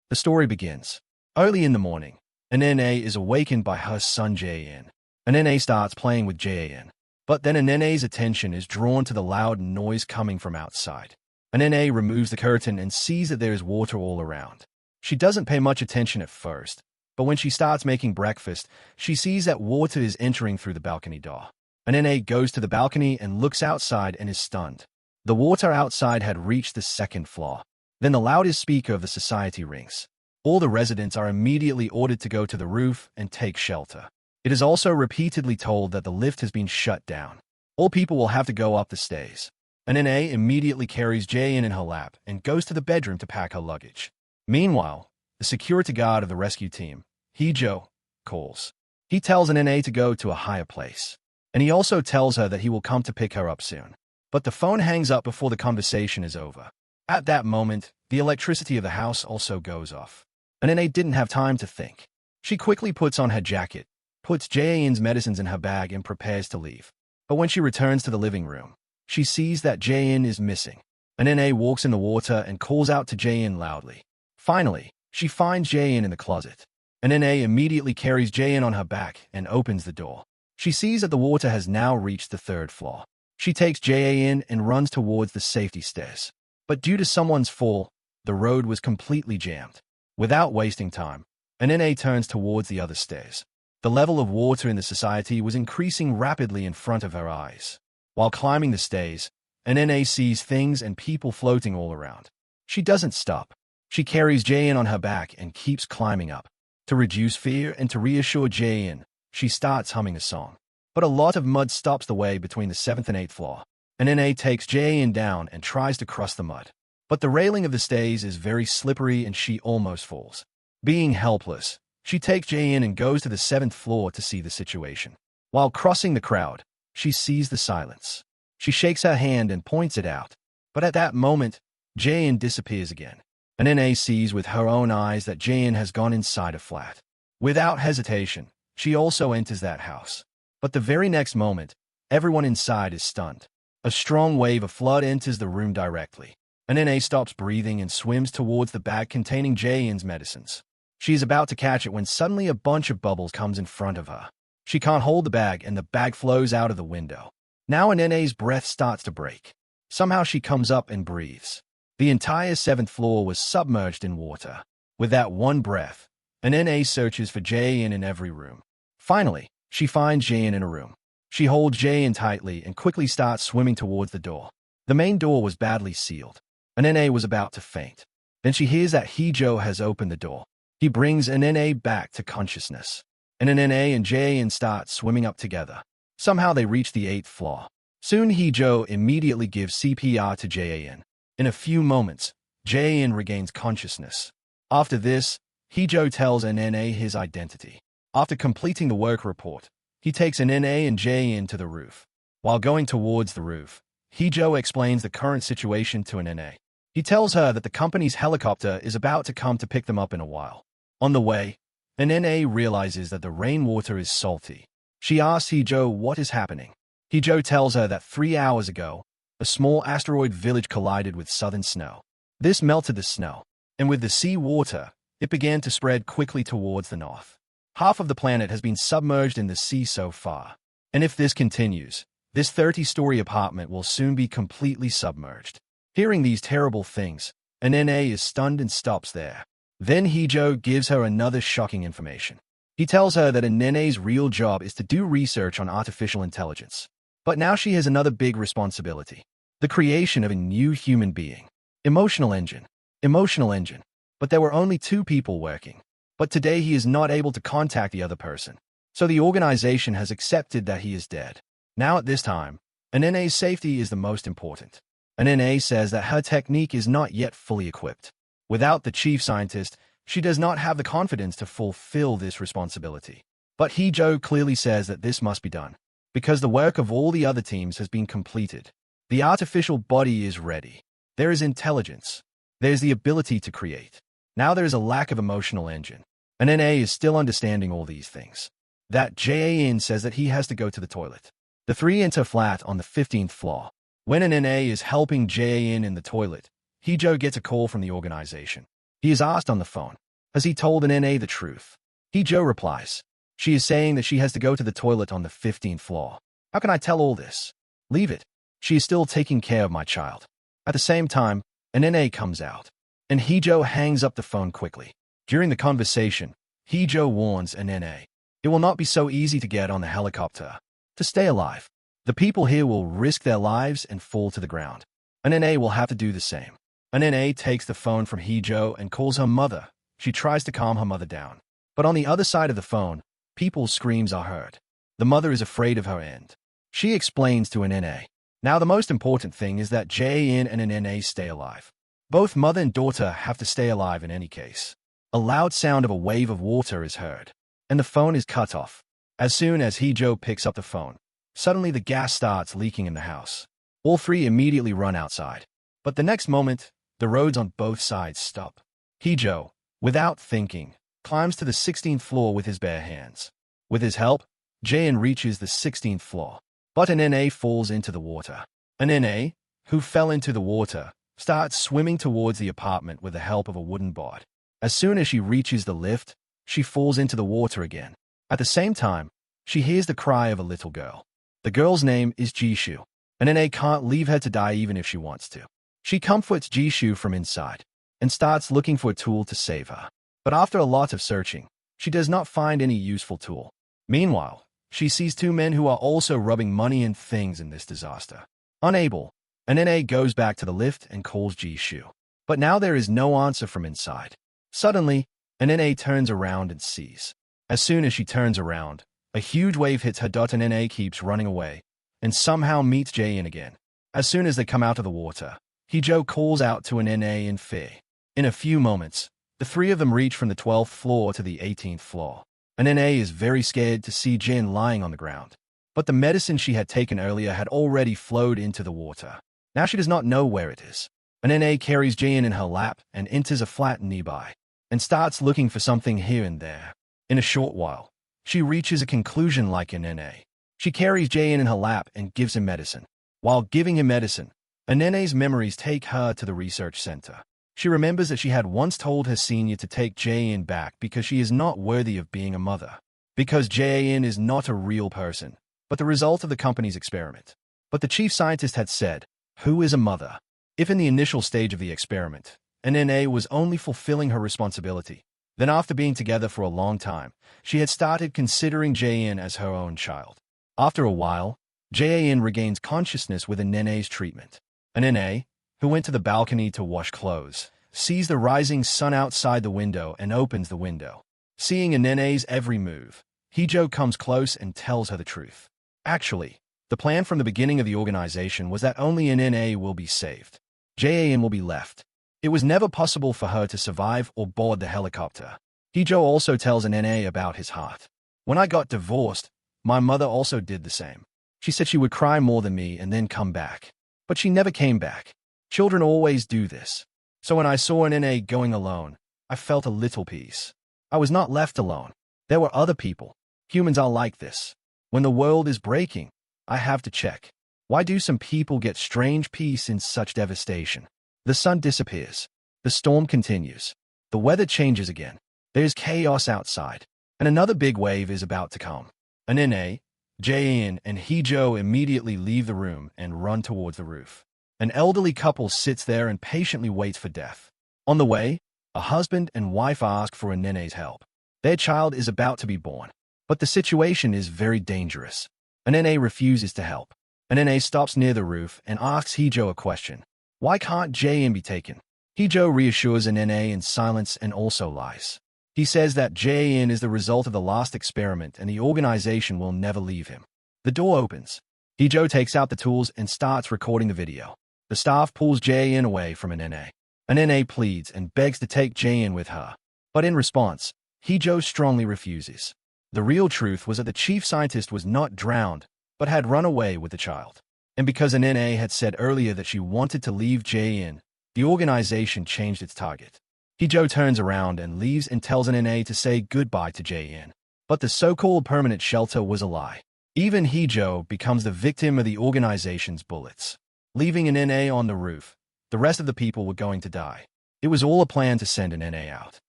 The story begins. Early in the morning, Nene is awakened by her son Jae-in. Nene starts playing with Jae-in, but then Nene's attention is drawn to the loud noise coming from outside. Nene removes the curtain and sees that there is water all around. She doesn't pay much attention at first, but when she starts making breakfast, she sees that water is entering through the balcony door. Nene goes to the balcony and looks outside and is stunned. The water outside had reached the second floor. Then the loudest speaker of the society rings. All the residents are immediately ordered to go to the roof and take shelter. It is also repeatedly told that the lift has been shut down. All people will have to go up the stairs. Nene immediately carries Jae-in her lap and goes to the bedroom to pack her luggage. Meanwhile, the security guard of the rescue team, Hee-jo, calls. He tells Nene to go to a higher place. And he also tells her that he will come to pick her up soon. But the phone hangs up before the conversation is over. At that moment, the electricity of the house also goes off. Nene didn't have time to think. She quickly puts on her jacket, puts Jae-in's medicines in her bag and prepares to leave. But when she returns to the living room, she sees that Jae-in is missing. Nene walks in the water and calls out to Jae-in loudly. Finally, she finds Jae-in in the closet. Nene immediately carries Jae-in on her back and opens the door. She sees that the water has now reached the third floor. She takes Jae-in and runs towards the safety stairs. But due to someone's fall, the road was completely jammed. Without wasting time, Nene turns towards the other stairs. The level of water in the society was increasing rapidly in front of her eyes. While climbing the stairs, Nene sees things and people floating all around. She doesn't stop. She carries Jae-in on her back and keeps climbing up. To reduce fear and to reassure Jae-in, she starts humming a song. But a lot of mud stops the way between the 7th and 8th floor. Nene takes Jae-in down and tries to cross the mud. But the railing of the stairs is very slippery and she almost falls. Being helpless, she takes Jae-in and goes to the 7th floor to see the situation. While crossing the crowd, she sees the silence. She shakes her hand and points it out. But at that moment, Jae-in disappears again. Nene sees with her own eyes that Jae-in has gone inside a flat. Without hesitation, she also enters that house. But the very next moment, everyone inside is stunned. A strong wave of flood enters the room directly. Nene stops breathing and swims towards the bag containing Jae-in's medicines. She is about to catch it when suddenly a bunch of bubbles comes in front of her. She can't hold the bag and the bag flows out of the window. Now Nene's breath starts to break. Somehow she comes up and breathes. The entire 7th floor was submerged in water. With that one breath, Nene searches for Jae-in in every room. Finally, she finds Jae-in in a room. She holds Jae-in tightly and quickly starts swimming towards the door. The main door was badly sealed. Nene was about to faint. Then she hears that Hee-jo has opened the door. He brings Nene back to consciousness. Nene and Jae-in start swimming up together. Somehow they reach the 8th floor. Soon Hee-jo immediately gives CPR to Jae-in. In a few moments, Jae-in regains consciousness. After this, Hee-jo tells Nene his identity. After completing the work report, he takes Nene and Jae-in to the roof. While going towards the roof, Hee-jo explains the current situation to Nene. He tells her that the company's helicopter is about to come to pick them up in a while. On the way, Nene realizes that the rainwater is salty. She asks Hee-jo what is happening. Hee-jo tells her that 3 hours ago, a small asteroid village collided with southern snow. This melted the snow, and with the sea water, it began to spread quickly towards the north. Half of the planet has been submerged in the sea so far. And if this continues, this 30-story apartment will soon be completely submerged. Hearing these terrible things, Nene is stunned and stops there. Then Hee-jo gives her another shocking information. He tells her that Nene's real job is to do research on artificial intelligence. But now she has another big responsibility. The creation of a new human being. Emotional engine. Emotional engine. But there were only 2 people working. But today he is not able to contact the other person. So the organization has accepted that he is dead. Now at this time, Nene's safety is the most important. Nene says that her technique is not yet fully equipped. Without the chief scientist, she does not have the confidence to fulfill this responsibility. But Hee-jo clearly says that this must be done, because the work of all the other teams has been completed. The artificial body is ready. There is intelligence. There is the ability to create. Now there is a lack of emotional engine. Nene is still understanding all these things. That Jae-in says that he has to go to the toilet. The 3 enter flat on the 15th floor. When Nene is helping Jae-in in the toilet, Hee-jo gets a call from the organization. He is asked on the phone, has he told an NA the truth? Hee-jo replies, she is saying that she has to go to the toilet on the 15th floor. How can I tell all this? Leave it. She is still taking care of my child. At the same time, an NA comes out, and Hee-jo hangs up the phone quickly. During the conversation, Hee-jo warns an NA, it will not be so easy to get on the helicopter. To stay alive, the people here will risk their lives and fall to the ground. An NA will have to do the same. An NA takes the phone from Hee-jo and calls her mother. She tries to calm her mother down. But on the other side of the phone, people's screams are heard. The mother is afraid of her end. She explains to an NA. Now the most important thing is that Jae-in and an NA stay alive. Both mother and daughter have to stay alive in any case. A loud sound of a wave of water is heard, and the phone is cut off. As soon as Hee-jo picks up the phone, suddenly the gas starts leaking in the house. All three immediately run outside. But the next moment, the roads on both sides stop. Hee-jo, without thinking, climbs to the 16th floor with his bare hands. With his help, Jae-in reaches the 16th floor. But an NA falls into the water. An NA, who fell into the water, starts swimming towards the apartment with the help of a wooden board. As soon as she reaches the lift, she falls into the water again. At the same time, she hears the cry of a little girl. The girl's name is Jisoo. An NA can't leave her to die even if she wants to. She comforts Jisoo from inside and starts looking for a tool to save her. But after a lot of searching, she does not find any useful tool. Meanwhile, she sees two men who are also rubbing money and things in this disaster. Unable, an NA goes back to the lift and calls Jisoo. But now there is no answer from inside. Suddenly, an NA turns around and sees. As soon as she turns around, a huge wave hits her. An NA keeps running away and somehow meets Jae-in again. As soon as they come out of the water, Hee-jo calls out to an NA in fear. In a few moments, the three of them reach from the 12th floor to the 18th floor. An NA is very scared to see Jae-in lying on the ground. But the medicine she had taken earlier had already flowed into the water. Now she does not know where it is. An NA carries Jae-in in her lap and enters a flat nearby, and starts looking for something here and there. In a short while, she reaches a conclusion like an NA. She carries Jae-in in her lap and gives him medicine. While giving him medicine, an NA's memories take her to the research center. She remembers that she had once told her senior to take Jae-in back because she is not worthy of being a mother. Because Jae-in is not a real person, but the result of the company's experiment. But the chief scientist had said, who is a mother? If in the initial stage of the experiment, an NA was only fulfilling her responsibility, then after being together for a long time, she had started considering Jae-in as her own child. After a while, Jae-in regains consciousness with an NA's treatment. An NA, who went to the balcony to wash clothes, sees the rising sun outside the window and opens the window. Seeing an NA's every move, Hee-jo comes close and tells her the truth. Actually, the plan from the beginning of the organization was that only an NA will be saved. Jae-in will be left. It was never possible for her to survive or board the helicopter. Hee-jo also tells an NA about his heart. When I got divorced, my mother also did the same. She said she would cry more than me and then come back. But she never came back. Children always do this. So when I saw an NA going alone, I felt a little peace. I was not left alone. There were other people. Humans are like this. When the world is breaking, I have to check. Why do some people get strange peace in such devastation? The sun disappears. The storm continues. The weather changes again. There's chaos outside. And another big wave is about to come. An NA, Jae-in, and Hee-jo immediately leave the room and run towards the roof. An elderly couple sits there and patiently waits for death. On the way, a husband and wife ask for an NA's help. Their child is about to be born. But the situation is very dangerous. An NA refuses to help. An NA stops near the roof and asks Hee-jo a question. Why can't Jae-in be taken? Hee-jo reassures an NA in silence and also lies. He says that Jae-in is the result of the last experiment and the organization will never leave him. The door opens. Hee-jo takes out the tools and starts recording the video. The staff pulls Jae-in away from an NA. An NA pleads and begs to take Jae-in with her. But in response, Hee-jo strongly refuses. The real truth was that the chief scientist was not drowned, but had run away with the child. And because an NA had said earlier that she wanted to leave Jae-in, the organization changed its target. Hee-jo turns around and leaves and tells an NA to say goodbye to Jae-in. But the so-called permanent shelter was a lie. Even Hee-jo becomes the victim of the organization's bullets. Leaving an NA on the roof, the rest of the people were going to die. It was all a plan to send an NA out.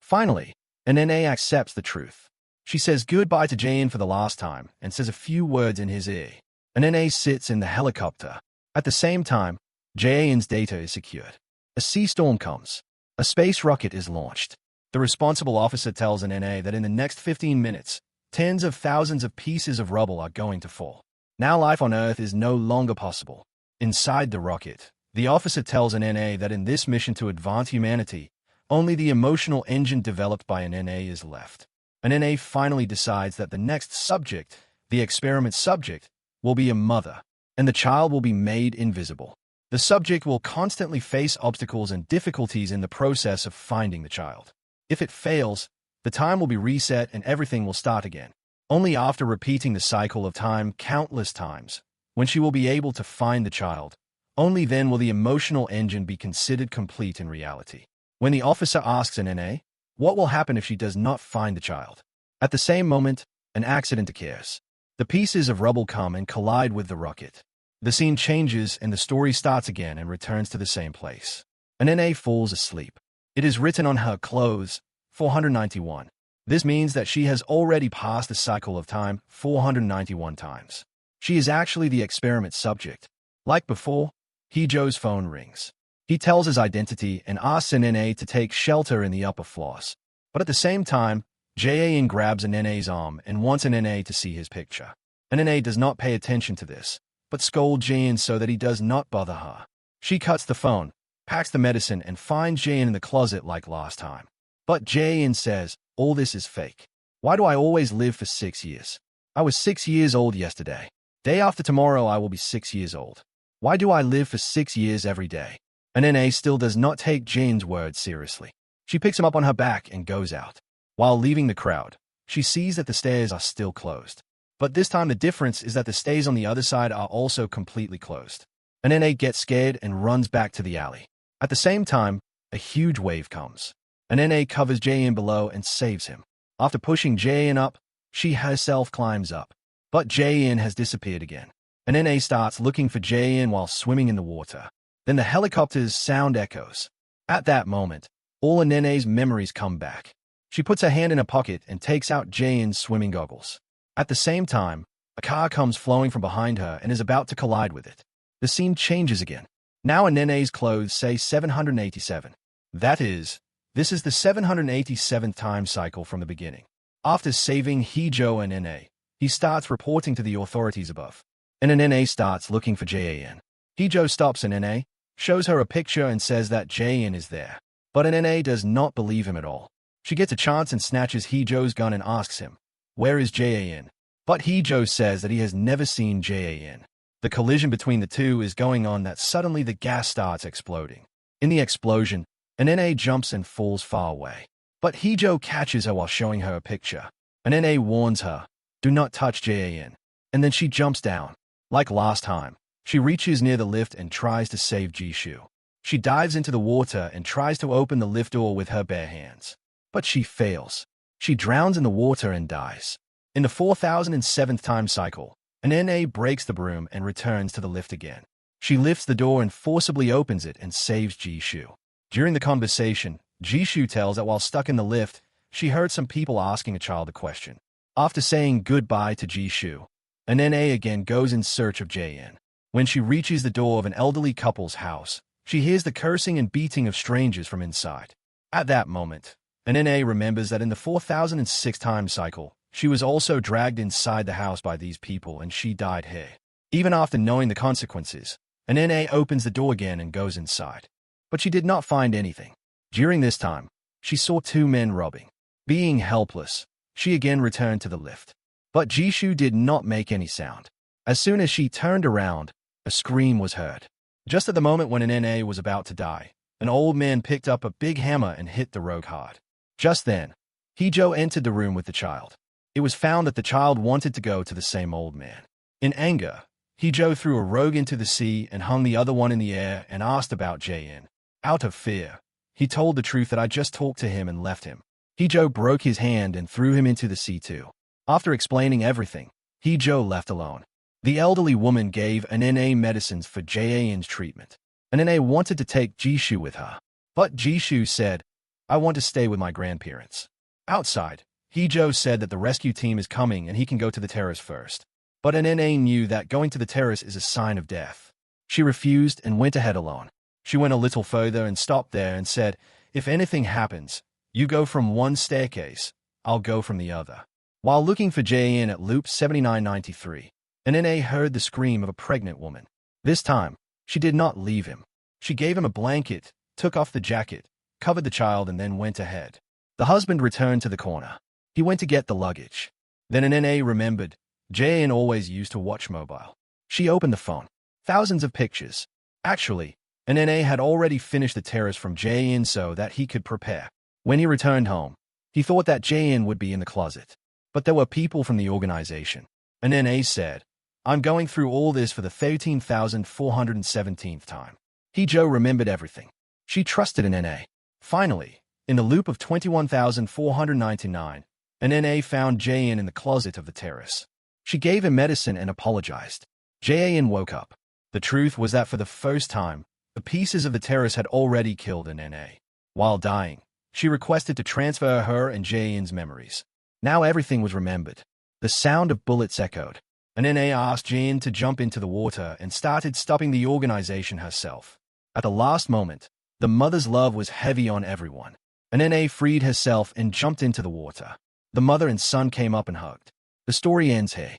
Finally, an NA accepts the truth. She says goodbye to Jae-in for the last time and says a few words in his ear. An NA sits in the helicopter. At the same time, Jae-in's data is secured. A sea storm comes. A space rocket is launched. The responsible officer tells an NA that in the next 15 minutes, tens of thousands of pieces of rubble are going to fall. Now life on Earth is no longer possible. Inside the rocket, the officer tells an NA that in this mission to advance humanity, only the emotional engine developed by an NA is left. An NA finally decides that the next subject, the experiment subject, will be a mother, and the child will be made invisible. The subject will constantly face obstacles and difficulties in the process of finding the child. If it fails, the time will be reset and everything will start again. Only after repeating the cycle of time countless times, when she will be able to find the child, only then will the emotional engine be considered complete in reality. When the officer asks an NA, what will happen if she does not find the child? At the same moment, an accident occurs. The pieces of rubble come and collide with the rocket. The scene changes and the story starts again and returns to the same place. An NA falls asleep. It is written on her clothes, 491. This means that she has already passed the cycle of time 491 times. She is actually the experiment subject. Like before, Hee-jo's phone rings. He tells his identity and asks an NA to take shelter in the upper floors. But at the same time, Jae-in grabs an NA's arm and wants an NA to see his picture. An NA does not pay attention to this, but scolds Jae-in so that he does not bother her. She cuts the phone, packs the medicine, and finds Jae-in in the closet like last time. But Jae-in says, all this is fake. Why do I always live for 6 years? I was 6 years old yesterday. Day after tomorrow I will be 6 years old. Why do I live for 6 years every day? An NA still does not take Jae-in's words seriously. She picks him up on her back and goes out. While leaving the crowd, she sees that the stairs are still closed. But this time the difference is that the stairs on the other side are also completely closed. An NA gets scared and runs back to the alley. At the same time, a huge wave comes. An NA covers Jae-in below and saves him. After pushing Jae-in up, she herself climbs up. But Jae-in has disappeared again. An NA starts looking for Jae-in while swimming in the water. Then the helicopter's sound echoes. At that moment, all an NA's memories come back. She puts her hand in her pocket and takes out Jae-in's swimming goggles. At the same time, a car comes flowing from behind her and is about to collide with it. The scene changes again. Now an NA's clothes say 787. That is, this is the 787th time cycle from the beginning. After saving Hee-jo and NA, he starts reporting to the authorities above. And an NA starts looking for Jae-in. Hee-jo stops an NA, shows her a picture and says that Jae-in is there. But an NA does not believe him at all. She gets a chance and snatches Hee-jo's gun and asks him, where is Jae-in? But Hee-jo says that he has never seen Jae-in. The collision between the two is going on that suddenly the gas starts exploding. In the explosion, an NA jumps and falls far away. But Hee-jo catches her while showing her a picture. An NA warns her, do not touch Jae-in. And then she jumps down. Like last time, she reaches near the lift and tries to save Ji-shu. She dives into the water and tries to open the lift door with her bare hands. But she fails. She drowns in the water and dies. In the 4007th time cycle, an NA breaks the broom and returns to the lift again. She lifts the door and forcibly opens it and saves Ji-shu. During the conversation, Ji-shu tells that while stuck in the lift, she heard some people asking a child a question. After saying goodbye to Ji-shu, an NA again goes in search of Jae-in. When she reaches the door of an elderly couple's house, she hears the cursing and beating of strangers from inside. At that moment, an NA remembers that in the 4006 time cycle, she was also dragged inside the house by these people and she died here. Even after knowing the consequences, an NA opens the door again and goes inside. But she did not find anything. During this time, she saw two men robbing. Being helpless, she again returned to the lift. But Ji-shu did not make any sound. As soon as she turned around, a scream was heard. Just at the moment when an NA was about to die, an old man picked up a big hammer and hit the rogue hard. Just then, Hee-jo entered the room with the child. It was found that the child wanted to go to the same old man. In anger, Hee-jo threw a rogue into the sea and hung the other one in the air and asked about Jae-in. Out of fear, he told the truth that I just talked to him and left him. Hee-jo broke his hand and threw him into the sea too. After explaining everything, Hee-jo left alone. The elderly woman gave an NA medicines for Jae-in's treatment. An NA wanted to take Ji-shu with her. But Jisoo said, I want to stay with my grandparents. Outside, Hee-jo said that the rescue team is coming and he can go to the terrace first. But NNA knew that going to the terrace is a sign of death. She refused and went ahead alone. She went a little further and stopped there and said, if anything happens, you go from one staircase, I'll go from the other. While looking for Jae-in at loop 7993, NNA heard the scream of a pregnant woman. This time, she did not leave him. She gave him a blanket, took off the jacket, covered the child, and then went ahead. The husband returned to the corner. He went to get the luggage. Then NNA remembered, Jae-in always used to watch mobile. She opened the phone. Thousands of pictures. Actually, NNA had already finished the terrace from Jae-in so that he could prepare. When he returned home, he thought that Jae-in would be in the closet. But there were people from the organization. NNA said, I'm going through all this for the 13,417th time. Hee-jo remembered everything. She trusted NNA. Finally, in the loop of 21,499, NNA found Jae-in in the closet of the terrace. She gave him medicine and apologized. Jae-in woke up. The truth was that for the first time, the pieces of the terrace had already killed NNA. While dying, she requested to transfer her and Jae-in's memories. Now everything was remembered. The sound of bullets echoed. NNA asked Jae-in to jump into the water and started stopping the organization herself. At the last moment, the mother's love was heavy on everyone. NNA freed herself and jumped into the water. The mother and son came up and hugged. The story ends here.